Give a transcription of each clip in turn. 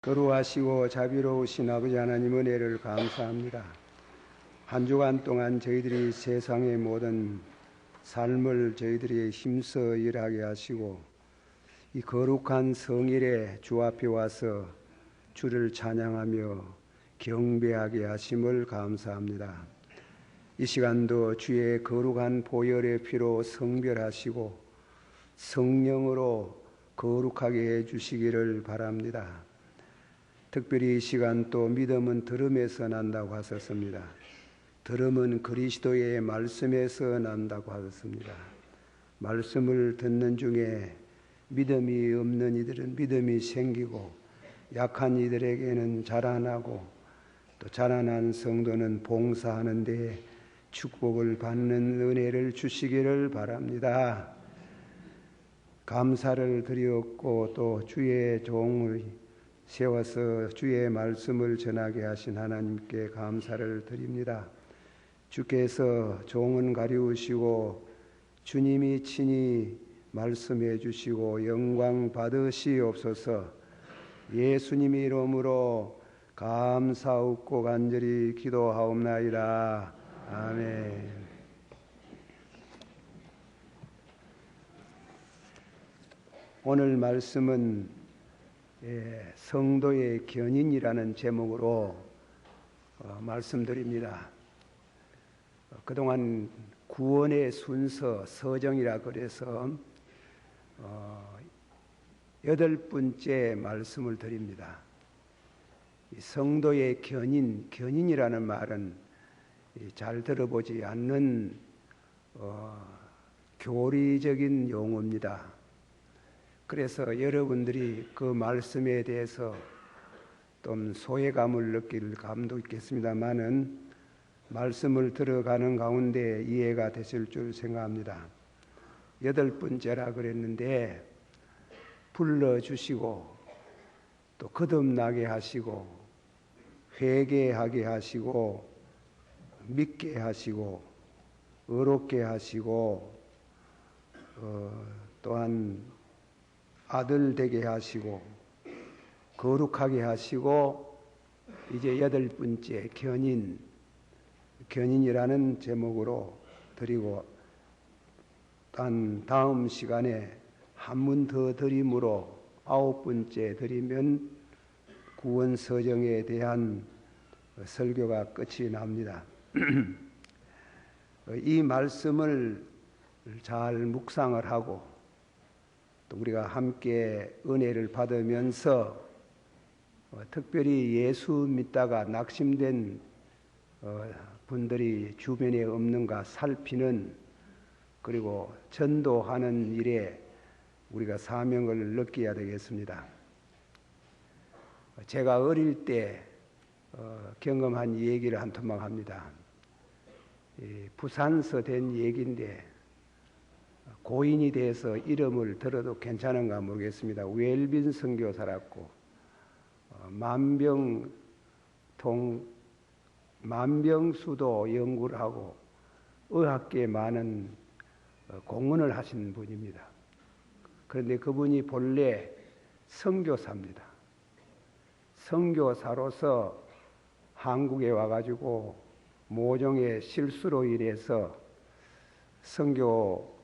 거루하시고 자비로우신 아버지 하나님 은혜를 감사합니다. 한 주간 동안 저희들이 세상의 모든 삶을 저희들이 힘써 일하게 하시고 이 거룩한 성일에 주 앞에 와서 주를 찬양하며 경배하게 하심을 감사합니다. 이 시간도 주의 거룩한 보혈의 피로 성별하시고 성령으로 거룩하게 해주시기를 바랍니다. 특별히 이 시간 또 믿음은 들음에서 난다고 하셨습니다. 들음은 그리스도의 말씀에서 난다고 하셨습니다. 말씀을 듣는 중에 믿음이 없는 이들은 믿음이 생기고 약한 이들에게는 자라나고 또 자라난 성도는 봉사하는 데 축복을 받는 은혜를 주시기를 바랍니다. 감사를 드리었고 또 주의 종을 세워서 주의 말씀을 전하게 하신 하나님께 감사를 드립니다. 주께서 종은 가리우시고 주님이 친히 말씀해 주시고 영광 받으시옵소서. 예수님의 이름으로 감사하고 간절히 기도하옵나이다. 아멘. 오늘 말씀은 성도의 견인이라는 제목으로 말씀드립니다. 그동안 구원의 순서 서정이라 그래서 8번째 말씀을 드립니다. 성도의 견인이라는 말은 잘 들어보지 않는 교리적인 용어입니다. 그래서 여러분들이 그 말씀에 대해서 좀 소외감을 느낄 감도 있겠습니다만은 말씀을 들어가는 가운데 이해가 되실 줄 생각합니다. 8번째라 그랬는데 불러주시고 또 거듭나게 하시고 회개하게 하시고 믿게 하시고 의롭게 하시고 또한 아들 되게 하시고 거룩하게 하시고 이제 8번째 견인이라는 제목으로 드리고 다음 시간에 한 문 더 드림으로 9번째 드리면 구원서정에 대한 설교가 끝이 납니다. 이 말씀을 잘 묵상을 하고 또 우리가 함께 은혜를 받으면서 특별히 예수 믿다가 낙심된 분들이 주변에 없는가 살피는 그리고 전도하는 일에 우리가 사명을 느껴야 되겠습니다. 제가 어릴 때 경험한 얘기를 한 토막 합니다. 부산서 된 얘기인데 고인이 돼서 이름을 들어도 괜찮은가 모르겠습니다. 웰빈 선교사라고 만병수도 연구를 하고 의학계에 많은 공헌을 하신 분입니다. 그런데 그분이 본래 선교사입니다. 선교사로서 한국에 와가지고 모종의 실수로 인해서 선교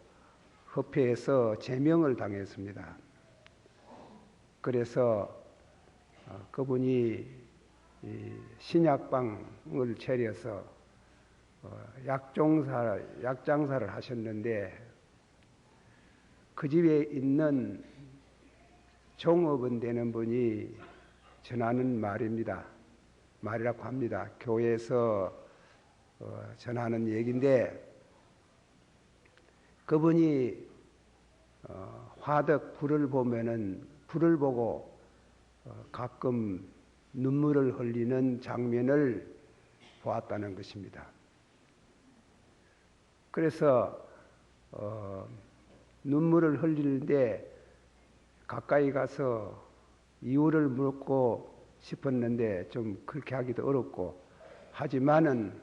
협회에서 제명을 당했습니다. 그래서 그분이 신약방을 차려서 약장사를 하셨는데 그 집에 있는 종업원 되는 분이 전하는 말이라고 합니다. 교회에서 전하는 얘기인데 그분이 화덕 불을 보고 가끔 눈물을 흘리는 장면을 보았다는 것입니다. 그래서 눈물을 흘리는데 가까이 가서 이유를 묻고 싶었는데 좀 그렇게 하기도 어렵고 하지만은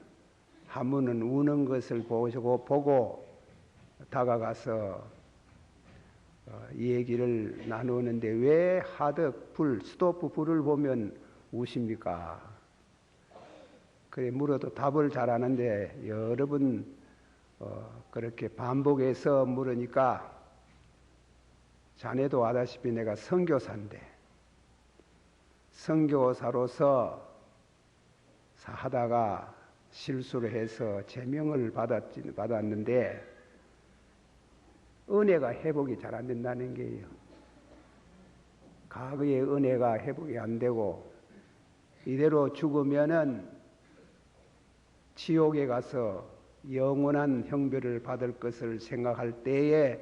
한 분은 우는 것을 보고 다가가서 이 얘기를 나누는데 왜 하덕 불, 스토프 불을 보면 우십니까? 그래 물어도 답을 잘하는데 여러 번 그렇게 반복해서 물으니까 자네도 아다시피 내가 선교사인데 선교사로서 하다가 실수를 해서 제명을 받았는데 은혜가 회복이 잘 안 된다는 게예요. 과거의 은혜가 회복이 안 되고 이대로 죽으면은 지옥에 가서 영원한 형벌을 받을 것을 생각할 때에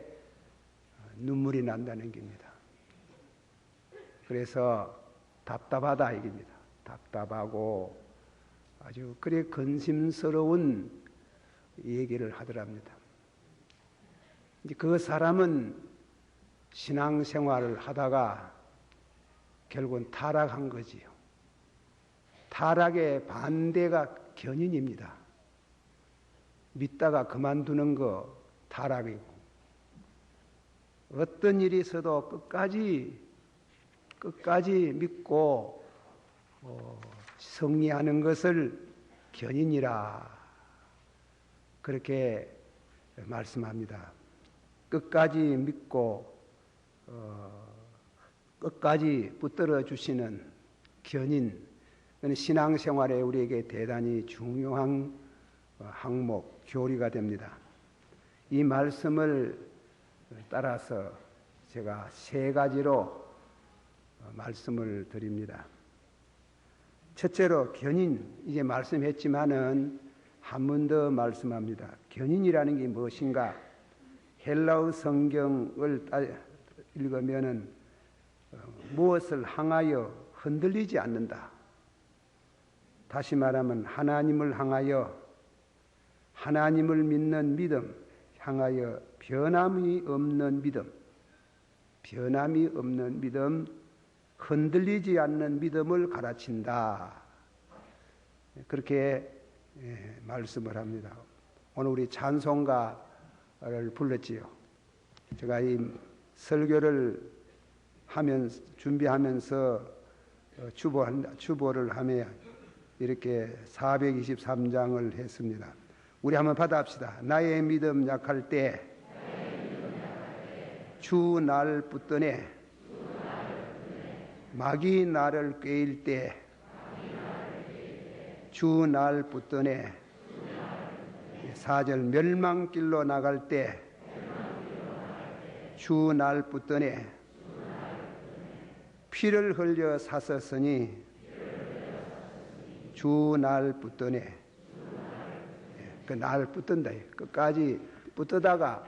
눈물이 난다는 겁니다. 그래서 답답하다 이겁니다. 답답하고 아주 그래 근심스러운 얘기를 하더랍니다. 그 사람은 신앙생활을 하다가 결국은 타락한 거지요. 타락의 반대가 견인입니다. 믿다가 그만두는 거 타락이고 어떤 일이 있어도 끝까지 믿고 승리하는 것을 견인이라 그렇게 말씀합니다. 끝까지 믿고 끝까지 붙들어 주시는 견인, 신앙생활에 우리에게 대단히 중요한 항목, 교리가 됩니다. 이 말씀을 따라서 제가 세 가지로 말씀을 드립니다. 첫째로 견인, 이제 말씀했지만은 한 번 더 말씀합니다. 견인이라는 게 무엇인가? 헬라어 성경을 읽으면은 무엇을 향하여 흔들리지 않는다. 다시 말하면 하나님을 향하여 하나님을 믿는 믿음, 향하여 변함이 없는 믿음, 흔들리지 않는 믿음을 가르친다. 그렇게 말씀을 합니다. 오늘 우리 찬송가를 불렀지요. 제가 이 설교를 준비하면서 주보를 하며 이렇게 423장을 했습니다. 우리 한번 받아합시다. 나의 믿음 약할 때 주 날 붙드네 마귀 나를 꾀일 때 주 날 붙드네 4절 멸망길로 나갈 때 주 날 붙드네 피를 흘려 샀었으니 주 날 붙드네 그 날 붙든다. 끝까지 붙들다가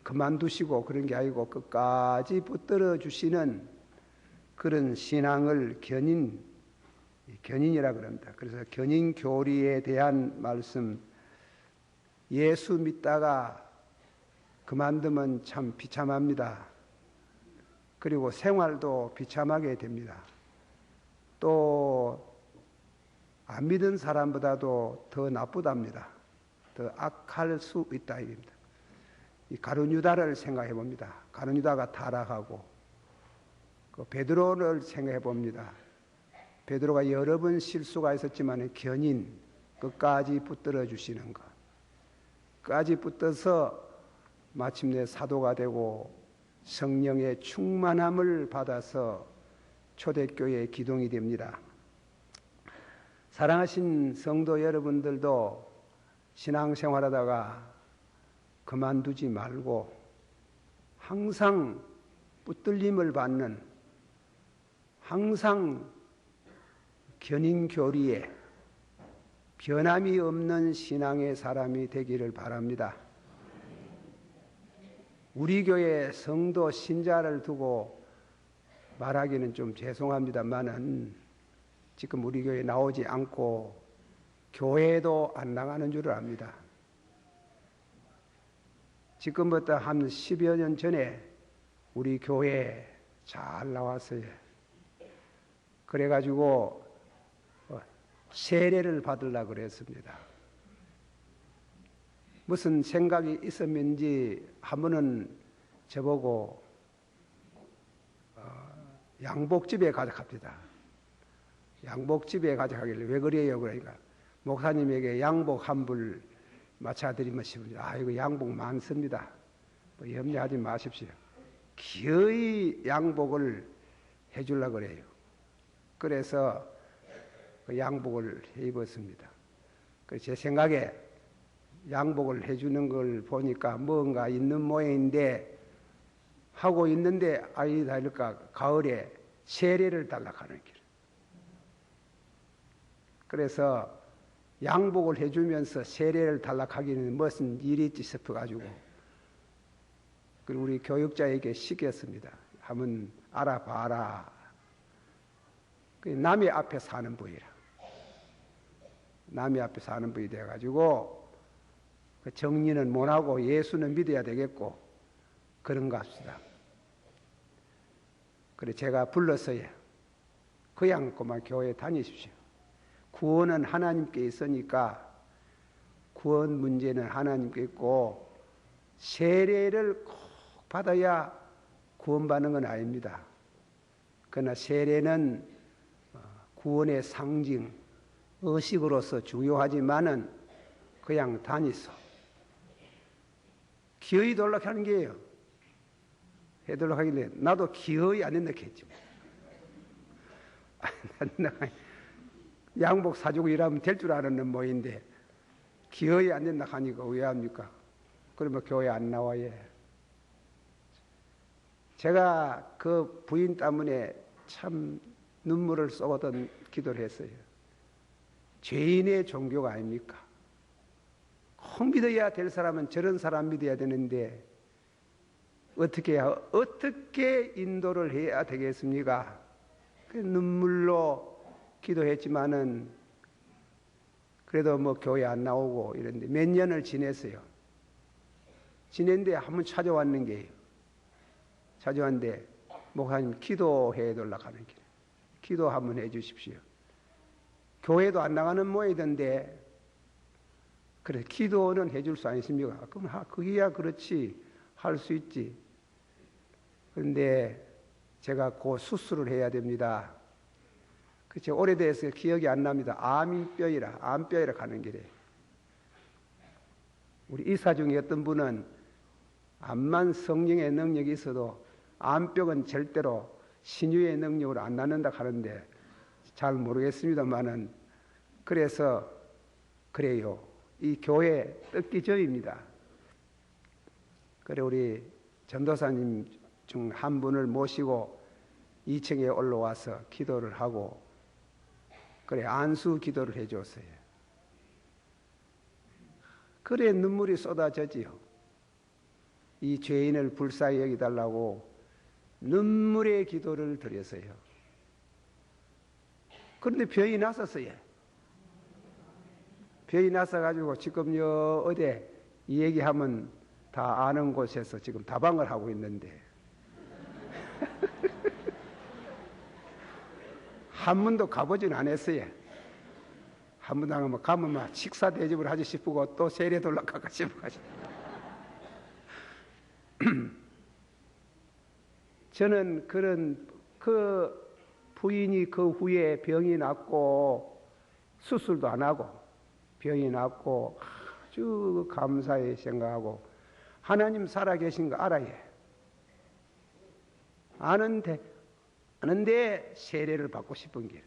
그만두시고 그런 게 아니고 끝까지 붙들어 주시는 그런 신앙을 견인이라 그럽니다. 그래서 견인 교리에 대한 말씀, 예수 믿다가 그만두면 참 비참합니다. 그리고 생활도 비참하게 됩니다. 또 안 믿은 사람보다도 더 나쁘답니다. 더 악할 수 있다 이겁니다. 이 가룟 유다를 생각해 봅니다. 가룟 유다가 타락하고 그 베드로를 생각해 봅니다. 베드로가 여러 번 실수가 있었지만 견인 끝까지 붙들어 주시는 것, 끝까지 붙어서 마침내 사도가 되고 성령의 충만함을 받아서 초대교회의 기둥이 됩니다. 사랑하신 성도 여러분들도 신앙생활하다가 그만두지 말고 항상 붙들림을 받는 항상 견인교리에 변함이 없는 신앙의 사람이 되기를 바랍니다. 우리 교회 성도 신자를 두고 말하기는 좀 죄송합니다만은 지금 우리 교회에 나오지 않고 교회도 안 나가는 줄을 압니다. 지금부터 한 10여 년 전에 우리 교회에 잘 나왔어요. 그래가지고 세례를 받으려고 그랬습니다. 무슨 생각이 있었는지 한 번은 저보고 양복집에 가져갑니다. 양복집에 가져가길래 왜 그래요? 그러니까 목사님에게 양복 한 불 맞춰드리면 싶습니다. 이거 양복 많습니다. 뭐 염려하지 마십시오. 기어이 양복을 해주려고 그래요. 그래서 그 양복을 입었습니다. 제 생각에 양복을 해주는 걸 보니까 뭔가 있는 모양인데 하고 있는데 아이다 이럴까 가을에 세례를 달라고 하는 길. 그래서 양복을 해주면서 세례를 달라고 하기는 무슨 일이 있지 싶어가지고 우리 교육자에게 시켰습니다. 한번 알아봐라. 남의 앞에 사는 부이라. 남의 앞에 사는 부이 돼가지고 정리는 못하고 예수는 믿어야 되겠고 그런가 합시다. 그래 제가 불렀어요. 그냥 그만 교회 다니십시오. 구원은 하나님께 있으니까 구원 문제는 하나님께 있고 세례를 꼭 받아야 구원받는 건 아닙니다. 그러나 세례는 구원의 상징, 의식으로서 중요하지만은 그냥 다니소. 기어이 돌락하는 게예요. 해돌락하길래 나도 기어이 안 된다 했지. 양복 사주고 일하면 될 줄 아는 모인데 기어이 안 된다 하니까 왜 합니까? 그러면 교회 안 나와요. 제가 그 부인 때문에 참 눈물을 쏟았던 기도를 했어요. 죄인의 종교가 아닙니까? 꼭 믿어야 될 사람은 저런 사람 믿어야 되는데 어떻게 인도를 해야 되겠습니까? 눈물로 기도했지만은 그래도 뭐 교회 안 나오고 이런데 몇 년을 지냈어요. 지냈는데 한번 찾아왔는 게요. 찾아왔는데 목사님 기도해 달라고 하는 길. 기도 한번 해 주십시오. 교회도 안 나가는 모양이던데 그래 기도는 해줄 수 아니십니까? 그럼 그게야 그렇지 할 수 있지. 그런데 제가 그 수술을 해야 됩니다. 그치 오래돼서 기억이 안 납니다. 암뼈이라 가는 길에 우리 이사 중에 어떤 분은 암만 성령의 능력이 있어도 암벽은 절대로 신유의 능력으로 안 낫는다 하는데 잘 모르겠습니다만은 그래서 그래요. 이 교회 뜯기저입니다. 그래 우리 전도사님 중 한 분을 모시고 2층에 올라와서 기도를 하고 그래 안수 기도를 해줬어요. 그래 눈물이 쏟아졌지요. 이 죄인을 불쌍히 여기달라고 눈물의 기도를 드렸어요. 그런데 병이 났었어요. 병이 났어가지고 지금 어디 이 얘기하면 다 아는 곳에서 지금 다방을 하고 있는데 한 번도 가보진 않았어요. 한 번 가면 막 식사 대접을 하지 싶고 또 세례 돌락할까 싶어가지고 저는 그 부인이 그 후에 병이 났고 수술도 안 하고 병이 났고 아주 감사히 생각하고 하나님 살아계신 거 알아요. 아는데 세례를 받고 싶은 길.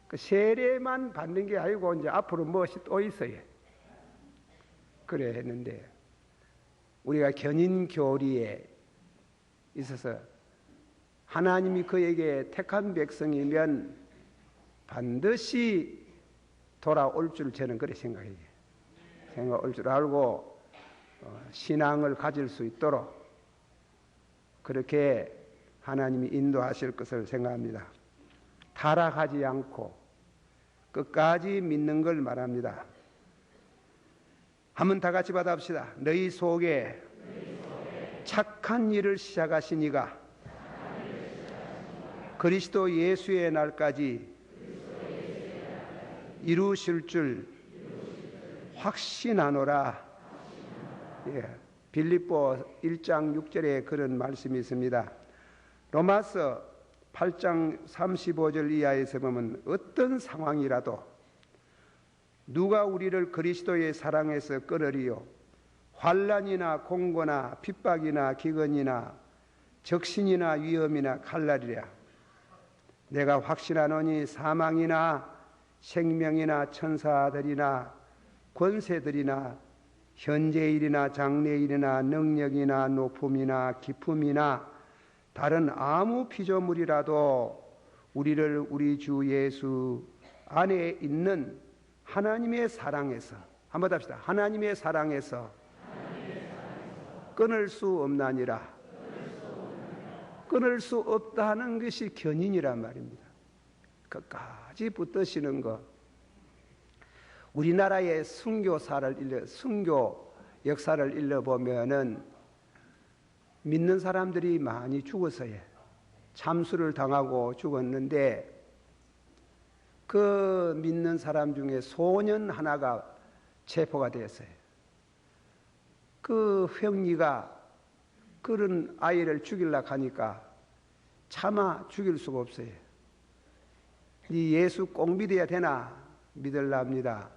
그 세례만 받는 게 아니고 이제 앞으로 무엇이 또 있어요. 그래 했는데 우리가 견인교리에 있어서 하나님이 그에게 택한 백성이면 반드시 돌아올 줄 저는 그렇게 생각해요. 생각할 줄 알고 신앙을 가질 수 있도록 그렇게 하나님이 인도하실 것을 생각합니다. 타락하지 않고 끝까지 믿는 걸 말합니다. 한번 다 같이 받아봅시다. 너희 속에 착한 일을 시작하신 이가 그리스도 예수의 날까지 이루실 줄 확신하노라. 예, 빌립보 1장 6절에 그런 말씀이 있습니다. 로마서 8장 35절 이하에서 보면 어떤 상황이라도 누가 우리를 그리스도의 사랑에서 끊으리요? 환난이나 공고나 핍박이나 기근이나 적신이나 위험이나 칼날이랴. 내가 확신하노니 사망이나 생명이나 천사들이나 권세들이나 현재일이나 장래일이나 능력이나 높음이나 기품이나 다른 아무 피조물이라도 우리를 우리 주 예수 안에 있는 하나님의 사랑에서, 한번 합시다. 하나님의 사랑에서 끊을 수 없나니라. 끊을 수 없다는 것이 견인이란 말입니다. 끝까지 붙드시는 것. 우리나라의 순교 역사를 읽어보면은 믿는 사람들이 많이 죽었어요. 참수를 당하고 죽었는데 그 믿는 사람 중에 소년 하나가 체포가 되었어요. 그 형리가 그런 아이를 죽이려고 하니까 차마 죽일 수가 없어요. 이 예수 꼭 믿어야 되나? 믿으랍니다.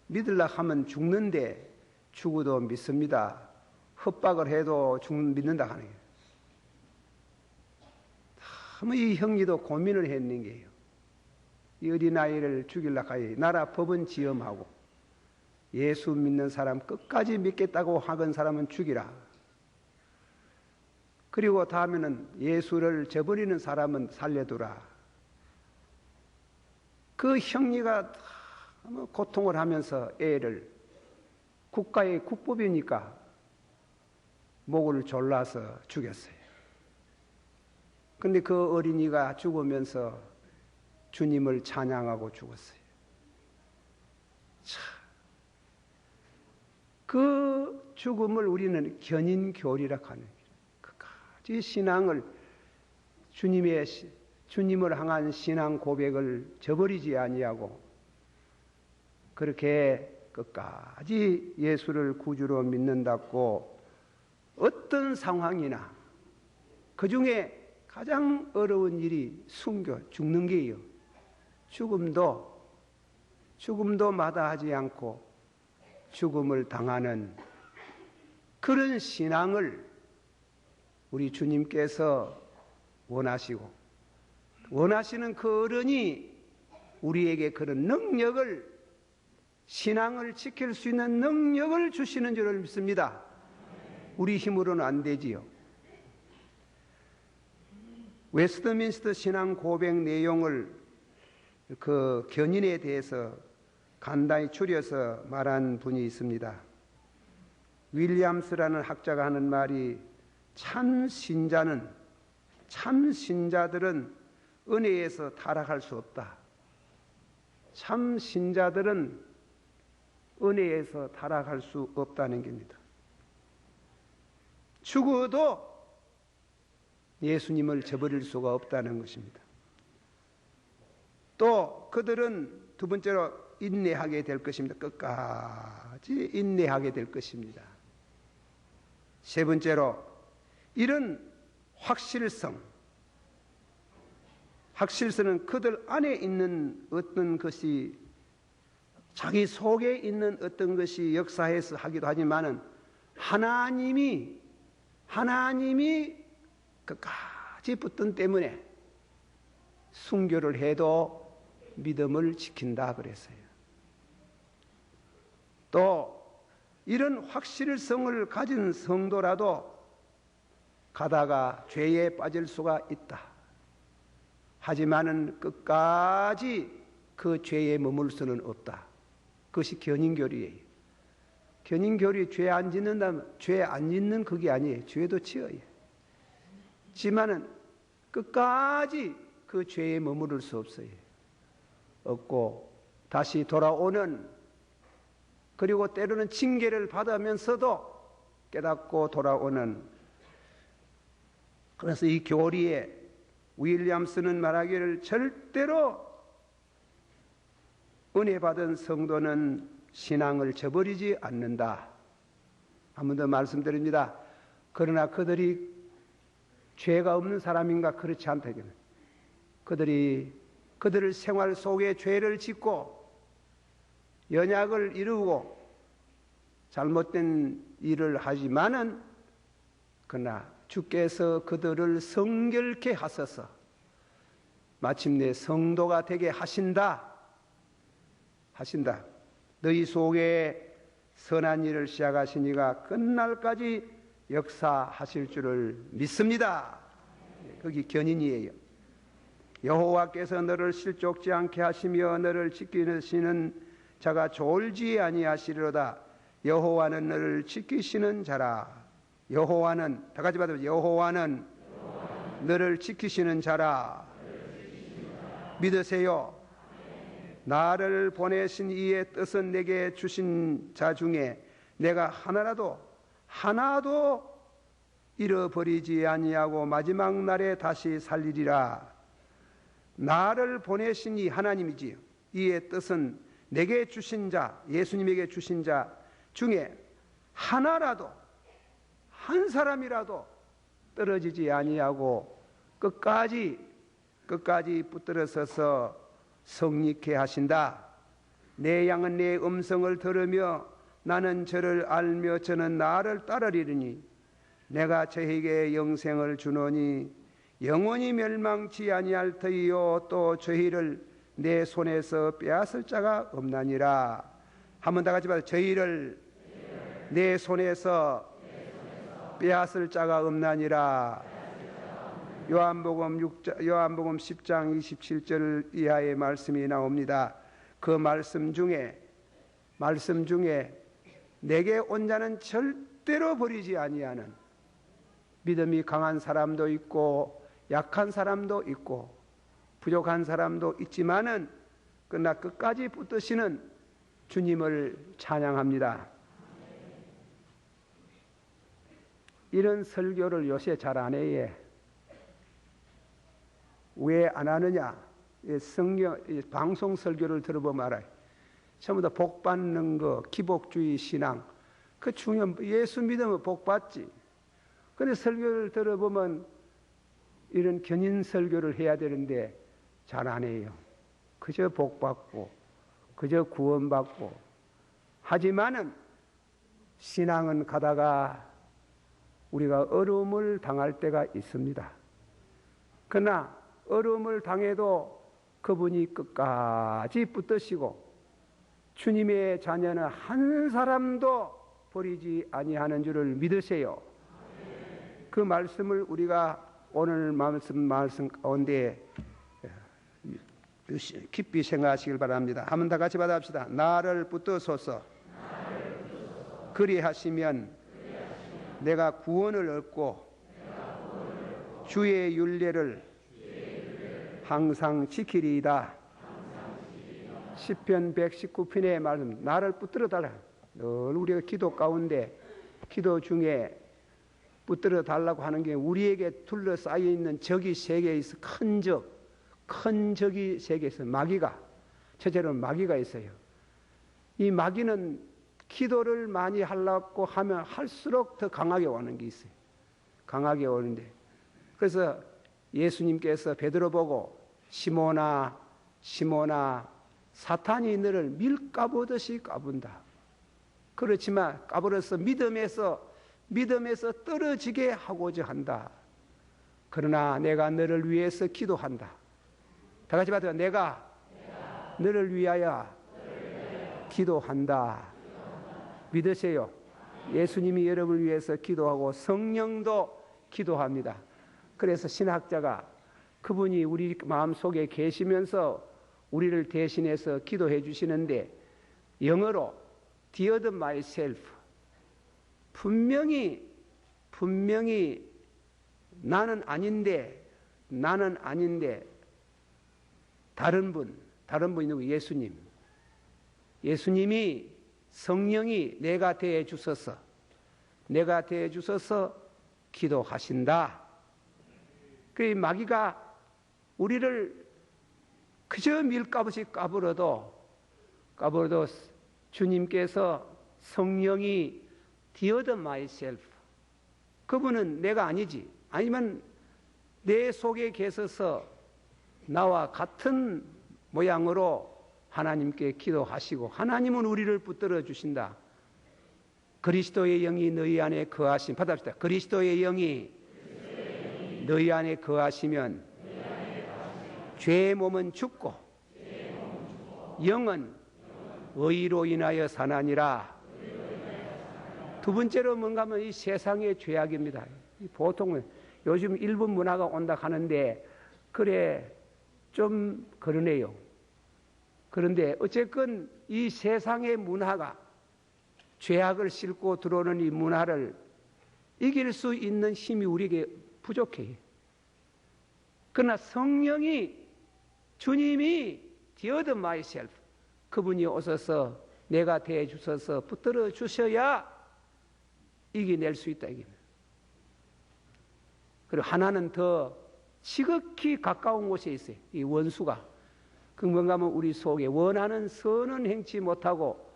믿으려고 하면 죽는데 죽어도 믿습니다. 협박을 해도 믿는다 하는 거예요. 참 이 형리도 고민을 했는 게요. 이 어린아이를 죽이려고 하여 나라 법은 지엄하고 예수 믿는 사람 끝까지 믿겠다고 하건 사람은 죽이라. 그리고 다음에는 예수를 저버리는 사람은 살려두라. 그 형리가 고통을 하면서 애를 국가의 국법이니까 목을 졸라서 죽였어요. 근데 그 어린이가 죽으면서 주님을 찬양하고 죽었어요. 참, 그 죽음을 우리는 견인교리라 하는 거예요. 끝까지 신앙을 주님을 향한 신앙 고백을 저버리지 아니하고 그렇게 끝까지 예수를 구주로 믿는다고 어떤 상황이나 그 중에 가장 어려운 일이 순교, 죽는 게요. 죽음도 마다하지 않고 죽음을 당하는 그런 신앙을 우리 주님께서 원하시는 그 어른이 우리에게 그런 능력을, 신앙을 지킬 수 있는 능력을 주시는 줄을 믿습니다. 우리 힘으로는 안 되지요. 웨스트민스터 신앙 고백 내용을 그 견인에 대해서 간단히 추려서 말한 분이 있습니다. 윌리엄스라는 학자가 하는 말이 참 신자들은 은혜에서 타락할 수 없다. 참 신자들은 은혜에서 타락할 수 없다는 겁니다. 죽어도 예수님을 저버릴 수가 없다는 것입니다. 또 그들은 두 번째로 인내하게 될 것입니다. 끝까지 인내하게 될 것입니다. 세 번째로 이런 확실성은 그들 안에 있는 어떤 것이, 자기 속에 있는 어떤 것이 역사해서 하기도 하지만은 하나님이 끝까지 붙든 때문에 순교를 해도 믿음을 지킨다 그랬어요. 또 이런 확실성을 가진 성도라도 가다가 죄에 빠질 수가 있다. 하지만은 끝까지 그 죄에 머물 수는 없다. 그것이 견인교리예요. 견인교리, 죄 안 짓는다면, 죄 안 짓는 그게 아니에요. 죄도 지어요. 지만은 끝까지 그 죄에 머무를 수 없고 다시 돌아오는, 그리고 때로는 징계를 받으면서도 깨닫고 돌아오는, 그래서 이 교리에 윌리엄스는 말하기를 절대로 은혜 받은 성도는 신앙을 저버리지 않는다. 한 번 더 말씀드립니다. 그러나 그들이 죄가 없는 사람인가? 그렇지 않다. 그들을 생활 속에 죄를 짓고 연약을 이루고 잘못된 일을 하지만은 그러나 주께서 그들을 성결케 하소서 마침내 성도가 되게 하신다. 너희 속에 선한 일을 시작하신 이가 끝날까지 역사하실 줄을 믿습니다. 거기 견인이에요. 여호와께서 너를 실족지 않게 하시며 너를 지키시는 자가 졸지 아니하시리로다. 여호와는 너를 지키시는 자라. 여호와는 다 같이 받아보세요. 여호와는 너를 지키시는 자라. 믿으세요. 나를 보내신 이의 뜻은 내게 주신 자 중에 내가 하나도 잃어버리지 아니하고 마지막 날에 다시 살리리라. 나를 보내신 이 하나님이지요. 이의 뜻은 내게 주신 자, 예수님에게 주신 자 중에 하나라도 한 사람이라도 떨어지지 아니하고 끝까지 붙들어 서서 성립케 하신다. 내 양은 내 음성을 들으며 나는 저를 알며 저는 나를 따르리니 내가 저에게 영생을 주노니 영원히 멸망치 아니할 터이요 또 저희를 내 손에서 빼앗을 자가 없나니라. 한번 다 같이 봐요. 저희를 내 손에서 빼앗을 자가 없나니라. 요한복음 10장 27절 이하의 말씀이 나옵니다. 그 말씀 중에 내게 온 자는 절대로 버리지 아니하는, 믿음이 강한 사람도 있고 약한 사람도 있고 부족한 사람도 있지만은 그러나 끝까지 붙드시는 주님을 찬양합니다. 이런 설교를 요새 잘 안 해요. 왜 안 하느냐? 방송 설교를 들어보면 알아요. 전부 다 복 받는 거, 기복주의 신앙, 그 중요한, 예수 믿으면 복 받지. 그런데 설교를 들어보면 이런 견인 설교를 해야 되는데 잘 안 해요. 그저 복 받고 그저 구원 받고 하지만은 신앙은 가다가 우리가 어려움을 당할 때가 있습니다. 그러나 어려움을 당해도 그분이 끝까지 붙드시고 주님의 자녀는 한 사람도 버리지 아니하는 줄을 믿으세요. 그 말씀을 우리가 오늘 말씀 가운데 깊이 생각하시길 바랍니다. 한번 다 같이 받아봅시다. 나를 붙드소서. 그리하시면 내가 구원을 얻고 주의 율례를 항상 지키리이다. 시편 119편의 말씀, 나를 붙들어 달라. 늘 우리가 기도 가운데, 기도 중에 붙들어 달라고 하는 게 우리에게 둘러싸여 있는 적이 세 개 있어. 큰 적이 세 개 있어. 마귀가, 첫째로 마귀가 있어요. 이 마귀는 기도를 많이 하려고 하면 할수록 더 강하게 오는 게 있어요. 강하게 오는데, 그래서 예수님께서 베드로 보고 시몬아 사탄이 너를 밀가부듯이 까분다. 그렇지만 까불어서 믿음에서 떨어지게 하고자 한다. 그러나 내가 너를 위해서 기도한다. 다 같이 받아요. 내가 너를 위하여 기도한다. 믿으세요. 예수님이 여러분을 위해서 기도하고 성령도 기도합니다. 그래서 신학자가 그분이 우리 마음속에 계시면서 우리를 대신해서 기도해 주시는데 영어로 Dear myself, 분명히 나는 아닌데 다른 분이 누구? 예수님이 성령이 내가 되어 주셔서 기도하신다. 그 마귀가 우리를 그저 밀가부시 까불어도 주님께서 성령이 Dear myself, 그분은 내가 아니지, 아니면 내 속에 계셔서 나와 같은 모양으로 하나님께 기도하시고 하나님은 우리를 붙들어 주신다. 그리스도의 영이 너희 안에 거하심. 받아봅시다. 그리스도의 영이 너희 안에 거하시면 죄의 몸은 죽고 영은 의로 인하여 사나니라. 두 번째로 뭔가 하면 이 세상의 죄악입니다. 보통은 요즘 일본 문화가 온다 하는데 그래 좀 그러네요. 그런데 어쨌건 이 세상의 문화가 죄악을 싣고 들어오는 이 문화를 이길 수 있는 힘이 우리에게 부족해요. 그러나 성령이 주님이 dear myself 그분이 오셔서 내가 대해 주셔서 붙들어 주셔야 이겨낼 수 있다 이깁니다. 그리고 하나는 더 지극히 가까운 곳에 있어요. 이 원수가. 그 뭔가 하면 우리 속에 원하는 선은 행치 못하고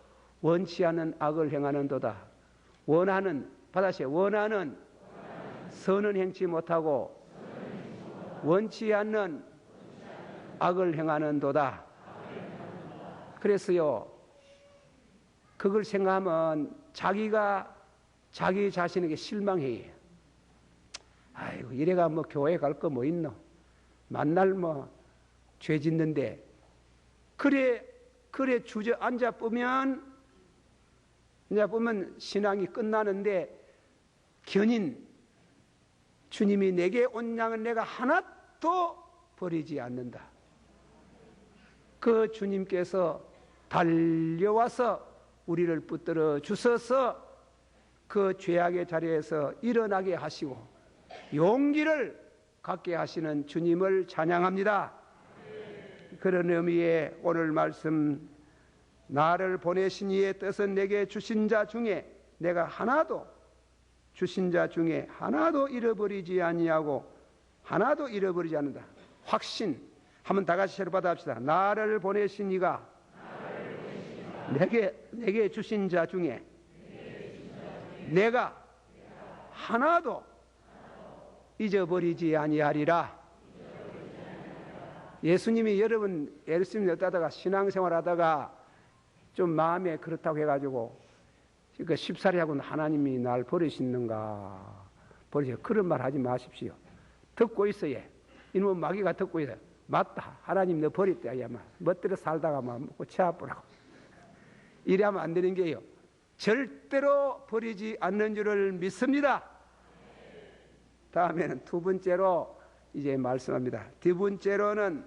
원치 않는 악을 행하는도다. 원하는 선은 행치 못하고 원치 않는 악을 행하는도다. 그래서요, 그걸 생각하면 자기가 자기 자신에게 실망해요. 아이고, 이래가 뭐 교회 갈 거 뭐 있노? 만날 뭐 죄 짓는데. 그래 주저앉아 보면 신앙이 끝나는데 견인, 주님이 내게 온 양은 내가 하나도 버리지 않는다. 그 주님께서 달려와서 우리를 붙들어 주셔서 그 죄악의 자리에서 일어나게 하시고 용기를 갖게 하시는 주님을 찬양합니다. 그런 의미에 오늘 말씀 나를 보내신 이의 뜻은 내게 주신 자 중에 내가 주신 자 중에 하나도 잃어버리지 아니하고 하나도 잃어버리지 않는다. 확신. 한번 다 같이 받아 합시다. 나를 보내신 이가 내게 주신 자 중에 내가 하나도 잊어버리지 아니하리라. 예수님이 여러분 예수님 따다가 신앙생활 하다가 좀 마음에 그렇다고 해가지고 그러니까 쉽사리 하고는 하나님이 날 버리시는가 버리세요. 그런 말 하지 마십시오. 듣고 있어요. 이놈은 마귀가 듣고 있어요. 맞다. 하나님 너 버렸다. 야마 멋대로 살다가 막 먹고 치아뿌라고 이래하면 안 되는 게요. 절대로 버리지 않는 줄을 믿습니다. 다음에는 두 번째로 이제 말씀합니다. 두 번째로는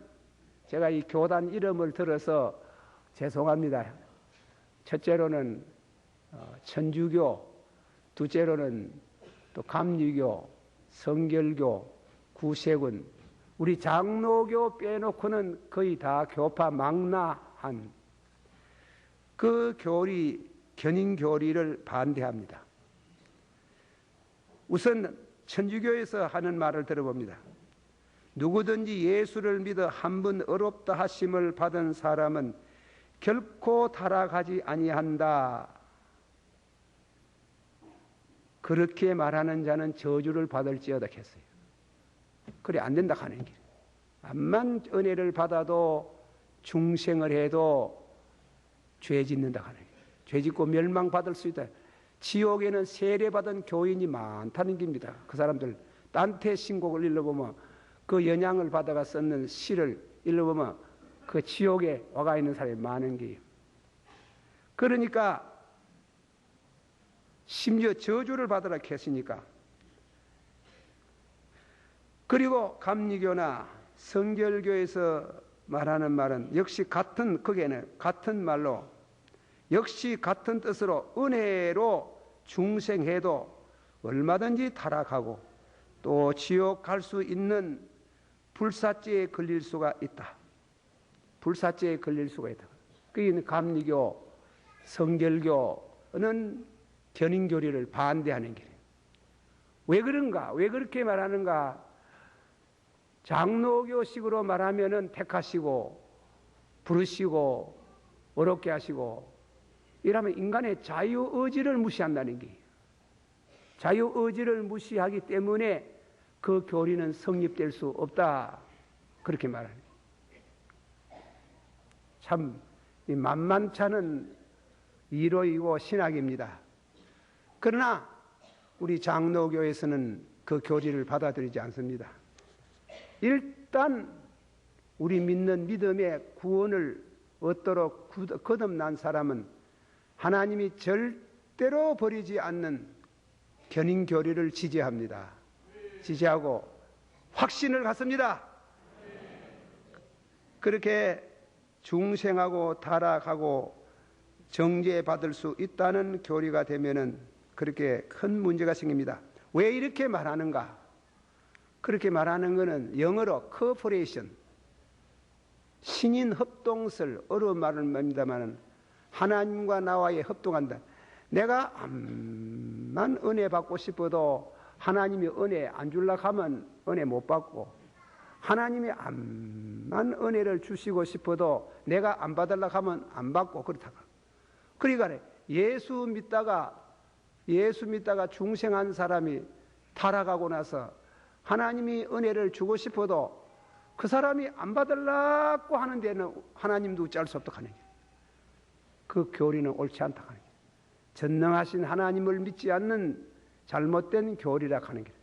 제가 이 교단 이름을 들어서 죄송합니다. 첫째로는 천주교, 둘째로는 또 감리교, 성결교, 구세군, 우리 장로교 빼놓고는 거의 다 교파 망라한 그 견인 교리를 반대합니다. 우선 천주교에서 하는 말을 들어봅니다. 누구든지 예수를 믿어 한 번 의롭다 하심을 받은 사람은 결코 타락하지 아니한다. 그렇게 말하는 자는 저주를 받을지어다 했어요. 그래 안 된다 하는 길. 암만 은혜를 받아도 중생을 해도 죄 짓는다 하는 길. 죄 짓고 멸망받을 수 있다. 지옥에는 세례받은 교인이 많다는 겁니다. 그 사람들 단테 신곡을 읽어보면 그 영향을 받아가 썼는 시를 읽어보면 그 지옥에 와가 있는 사람이 많은 게요. 그러니까 심지어 저주를 받으라 했으니까. 그리고 감리교나 성결교에서 말하는 말은 역시 거기에는 같은 말로 역시 같은 뜻으로 은혜로 중생해도 얼마든지 타락하고 또 지옥 갈 수 있는 불사죄에 걸릴 수가 있다. 불사죄에 걸릴 수가 있다. 그게 감리교, 성결교는 견인교리를 반대하는 길이에요. 왜 그런가? 왜 그렇게 말하는가? 장로교식으로 말하면은 택하시고 부르시고 어렵게 하시고 이러면 인간의 자유의지를 무시한다는 게 자유의지를 무시하기 때문에 그 교리는 성립될 수 없다. 그렇게 말하는 거예요. 참 만만찮은 이론이고 신학입니다. 그러나 우리 장로교에서는 그 교리를 받아들이지 않습니다. 일단 우리 믿는 믿음의 구원을 얻도록 거듭난 사람은 하나님이 절대로 버리지 않는 견인교리를 지지합니다. 지지하고 확신을 갖습니다. 그렇게 중생하고 타락하고 정죄받을 수 있다는 교리가 되면은 그렇게 큰 문제가 생깁니다. 왜 이렇게 말하는가? 그렇게 말하는 것은 영어로 cooperation, 신인 협동설, 어려운 말은 합니다만 하나님과 나와의 협동한다. 내가 암만 은혜 받고 싶어도 하나님이 은혜 안 주려고 하면 은혜 못 받고, 하나님이 암만 은혜를 주시고 싶어도 내가 안 받으려고 하면 안 받고 그렇다고. 그러니까 예수 믿다가 중생한 사람이 타락하고 나서 하나님이 은혜를 주고 싶어도 그 사람이 안 받으려고 하는 데는 하나님도 어찌할 수 없다고 하는 거예요. 그 교리는 옳지 않다고 하는 거예요. 전능하신 하나님을 믿지 않는 잘못된 교리라고 하는 거예요.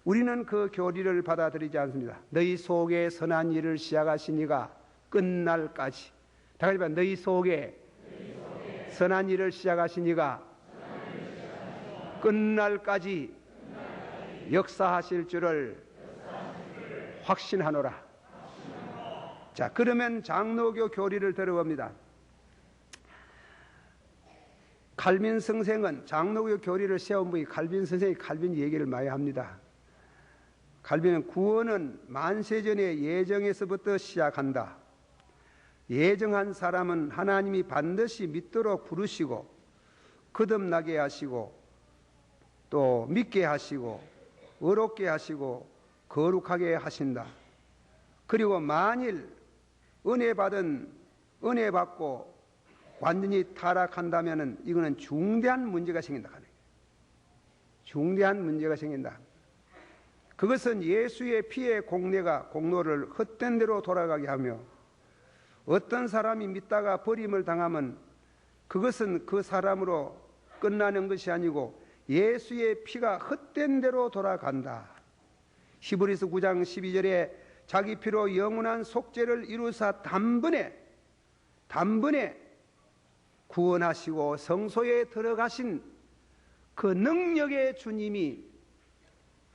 우리는 그 교리를 받아들이지 않습니다. 너희 속에 선한 일을 시작하신 이가 끝날까지, 다 같이 봐. 너희 속에 선한 일을 시작하신 이가 끝날까지 역사하실 줄을 확신하노라. 자, 그러면 장로교 교리를 들어봅니다. 칼빈 선생은 장로교 교리를 세운 분이 칼빈 선생이 칼빈 얘기를 많이 합니다. 칼빈은 구원은 만세전의 예정에서부터 시작한다. 예정한 사람은 하나님이 반드시 믿도록 부르시고 거듭나게 하시고 또 믿게 하시고 의롭게 하시고 거룩하게 하신다. 그리고 만일 은혜 받고 완전히 타락한다면 이거는 중대한 문제가 생긴다. 중대한 문제가 생긴다. 그것은 예수의 피의 공로를 헛된 대로 돌아가게 하며, 어떤 사람이 믿다가 버림을 당하면 그것은 그 사람으로 끝나는 것이 아니고 예수의 피가 헛된 대로 돌아간다. 히브리서 9장 12절에 자기 피로 영원한 속죄를 이루사 단번에 구원하시고 성소에 들어가신 그 능력의 주님이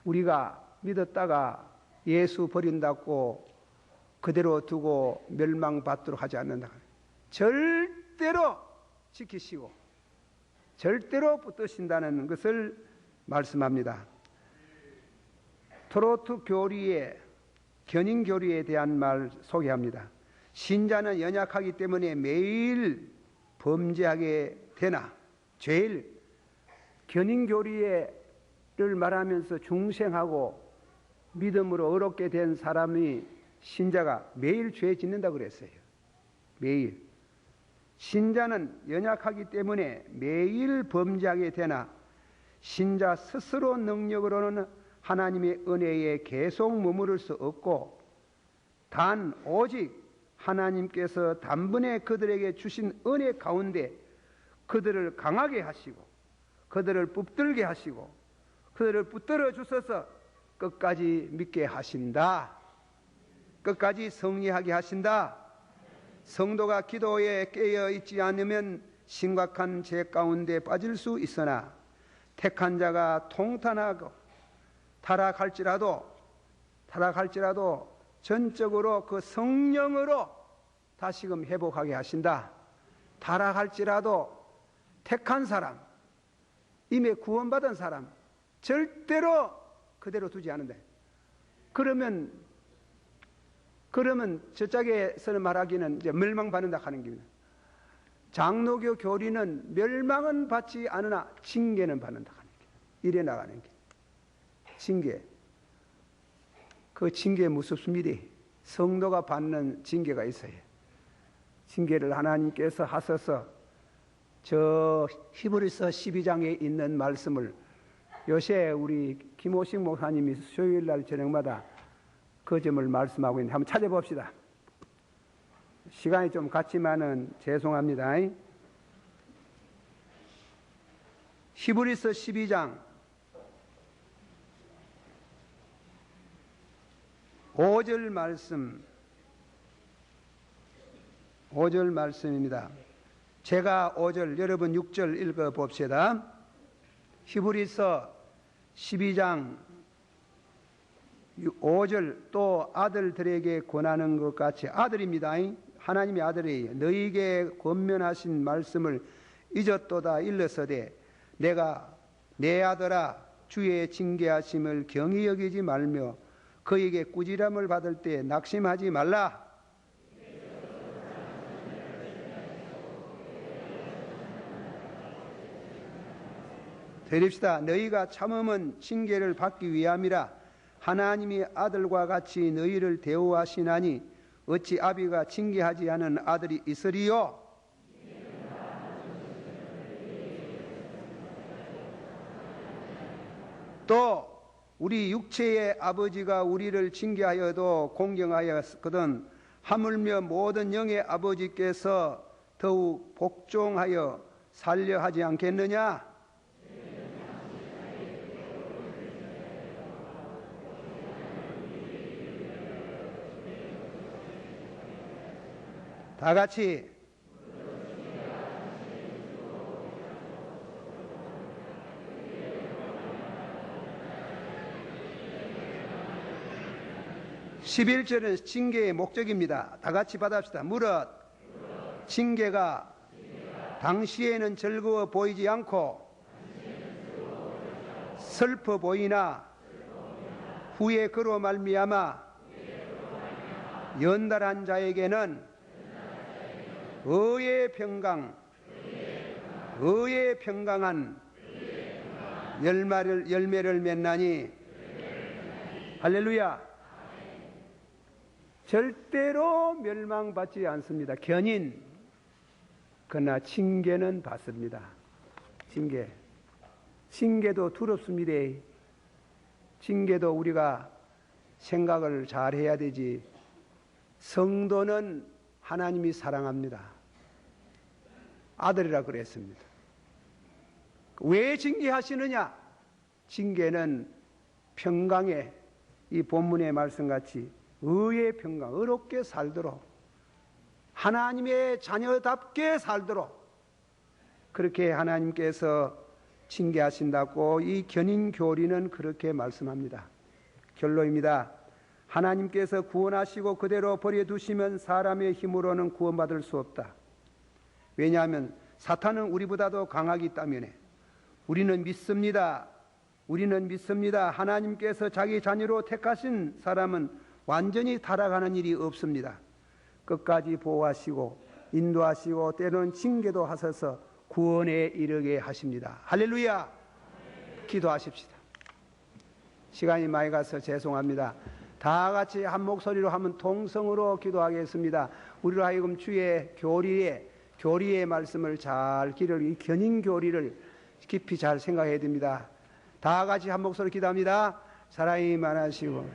우리가 믿었다가 예수 버린다고 그대로 두고 멸망받도록 하지 않는다. 절대로 지키시고 절대로 붙드신다는 것을 말씀합니다. 트로트 교리의 견인 교리에 대한 말 소개합니다. 신자는 연약하기 때문에 매일 범죄하게 되나, 죄일 견인 교리를 말하면서 중생하고 믿음으로 어렵게 된 사람이 신자가 매일 죄 짓는다고 그랬어요. 매일. 신자는 연약하기 때문에 매일 범죄하게 되나 신자 스스로 능력으로는 하나님의 은혜에 계속 머무를 수 없고 단 오직 하나님께서 단번에 그들에게 주신 은혜 가운데 그들을 강하게 하시고 그들을 붙들게 하시고 그들을 붙들어 주셔서 끝까지 믿게 하신다. 끝까지 승리하게 하신다. 성도가 기도에 깨어 있지 않으면 심각한 죄 가운데 빠질 수 있으나 택한 자가 통탄하고 타락할지라도 전적으로 그 성령으로 다시금 회복하게 하신다. 타락할지라도 택한 사람, 이미 구원받은 사람 절대로 그대로 두지 않는다. 그러면 저짝에서는 말하기는 이제 멸망받는다 하는 겁니다. 장로교 교리는 멸망은 받지 않으나 징계는 받는다 하는 게 이래 나가는 게 징계. 그 징계 무섭습니다. 성도가 받는 징계가 있어요. 징계를 하나님께서 하셔서 저 히브리서 12장에 있는 말씀을 요새 우리 김호식 목사님이 수요일 날 저녁마다 그 점을 말씀하고 있는데 한번 찾아봅시다. 시간이 좀 갔지만은 죄송합니다. 히브리서 12장 5절 말씀입니다. 제가 5절, 여러분 6절 읽어봅시다. 히브리서 12장 5절, 또 아들들에게 권하는 것 같이, 아들입니다. 하나님의 아들이에요. 너희에게 권면하신 말씀을 잊었도다 일러서되 내가 내 아들아 주의 징계하심을 경히 여기지 말며 그에게 꾸지람을 받을 때 낙심하지 말라. 드립시다. 너희가 참음은 징계를 받기 위함이라. 하나님이 아들과 같이 너희를 대우하시나니 어찌 아비가 징계하지 않은 아들이 있으리요? 또 우리 육체의 아버지가 우리를 징계하여도 공경하였거든 하물며 모든 영의 아버지께서 더욱 복종하여 살려 하지 않겠느냐? 다 같이 11절은 징계의 목적입니다. 다 같이 받아봅시다. 무릇 징계가 당시에는 즐거워 보이지 않고 슬퍼 보이나 후에 그로 말미암아 연달한 자에게는 의의 평강한 열매를 맺나니. 할렐루야. 절대로 멸망받지 않습니다. 견인, 그러나 징계는 받습니다. 징계도 두렵습니다. 징계도 우리가 생각을 잘 해야 되지. 성도는 하나님이 사랑합니다. 아들이라 그랬습니다. 왜 징계하시느냐? 징계는 평강에, 이 본문의 말씀같이 의의 평강, 의롭게 살도록, 하나님의 자녀답게 살도록 그렇게 하나님께서 징계하신다고 이 견인교리는 그렇게 말씀합니다. 결론입니다. 하나님께서 구원하시고 그대로 버려두시면 사람의 힘으로는 구원받을 수 없다. 왜냐하면 사탄은 우리보다도 강하기 때문에. 우리는 믿습니다. 하나님께서 자기 자녀로 택하신 사람은 완전히 타락하는 일이 없습니다. 끝까지 보호하시고 인도하시고 때로는 징계도 하셔서 구원에 이르게 하십니다. 할렐루야. 기도하십시다. 시간이 많이 가서 죄송합니다. 다 같이 한 목소리로 하면 통성으로 기도하겠습니다. 우리로 하여금 주의 교리의 말씀을 잘 이 견인 교리를 깊이 잘 생각해야 됩니다. 다 같이 한 목소리로 기도합니다. 사랑이 많으시고